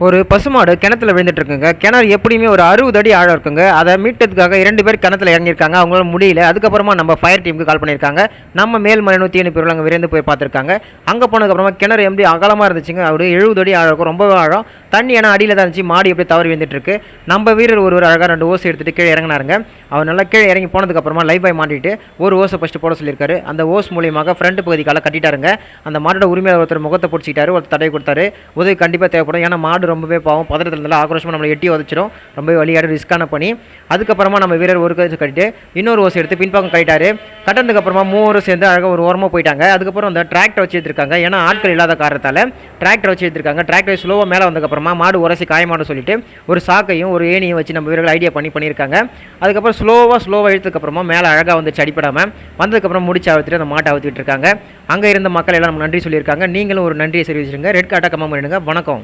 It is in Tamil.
ஒரு பசுமாடு கிணத்துல விழுந்துட்டு இருக்குங்க. கிணறு எப்படியுமே ஒரு 60 அடி ஆழம் இருக்குங்க. அதை மீட்டதுக்காக 2 பேர் கிணத்துல இறங்கியிருக்காங்க. அவங்களால முடியல. அதுக்கப்புறமா நம்ம ஃபயர் டீமுக்கு கால் பண்ணியிருக்காங்க. நம்ம மேல்மலையனூர் தீயணைப்பு பிரிவுல அங்கே விரைந்து போய் பார்த்துருக்காங்க. அங்கே போனதுக்கப்புறமா கிணறு எப்படி அகலமாக இருந்துச்சுங்க. ஒரு 70 அடி ஆழம் இருக்கும். ரொம்பவே ஆழம். தண்ணி ஏன்னா அடியில் தான் இருந்துச்சு. மாடி எப்படி தவறி வந்துட்டு இருக்கு. நம்ம வீரர் ஒருவர் அழகாக 2 ஓசை எடுத்துட்டு கீழே இறங்கினாருங்க. அவர் நல்லா கீழே இறங்கி போனதுக்கப்புறமா லைஃப் பாய் மாட்டிட்டு ஒரு ஓசை ஃபஸ்ட்டு போட சொல்லியிருக்காரு. அந்த ஓஸ் மூலியமாக ஃப்ரண்ட் பகுதிக்கால கட்டிட்டாருங்க. அந்த மாட்டோட உரிமையாளர் ஒருத்தர் முகத்தை பிடிச்சிக்கிட்டாரு. ஒருத்தர் தடவை கொடுத்தாரு. உதவி கண்டிப்பாக தேவைப்படும். ஏன்னா மாடு ரொம்பவே பாவம் பதட்டத்தில் இருந்தாலும் ஆக்ரோஷமாக நம்மளை எட்டி உதச்சிடும். ரொம்ப வழியாடு ரிஸ்க்கான பணி. அதுக்கப்புறமா நம்ம வீரர் ஒரு கழிச்சு கட்டிட்டு இன்னொரு ஓசை எடுத்து பின்பக்கம் கட்டிட்டாரு. கட்டினதுக்கப்புறமா மூவரும் சேர்ந்து அழகாக ஒரு ஓரமாக போயிட்டாங்க. அதுக்கப்புறம் அந்த டிராக்டர் வச்சு எடுத்துருக்காங்க. ஏன்னா ஆட்கள் இல்லாத காரணத்தால் டிராக்டர் வச்சு எடுத்துருக்காங்க. டிராக்டர் ஸ்லோவாக மேலே வந்ததுக்கப்புறமா மாடு உரசி காயமாடு சொல்லிட்டு ஒரு சாக்கையும் ஒரு ஏணியும் வச்சு நம்ம வீரர்கள் ஐடியா பண்ணியிருக்காங்க. அதுக்கப்புறம் ஸ்லோவாக இழுத்ததுக்கப்புறமா மேலே அழகாக வந்துச்சு அடிப்படாமல். வந்ததுக்கப்புறம் முடிச்சு அழுத்திட்டு அந்த மாட்டை அழுத்திட்டு இருக்காங்க. அங்கே இருந்த மக்கள் எல்லாம் நம்ம நன்றி சொல்லியிருக்காங்க. நீங்களும் ஒரு நன்றியை தெரிவிச்சிருங்க. ரெட் கார்டாக கமெண்ட் பண்ணிடுங்க. வணக்கம்.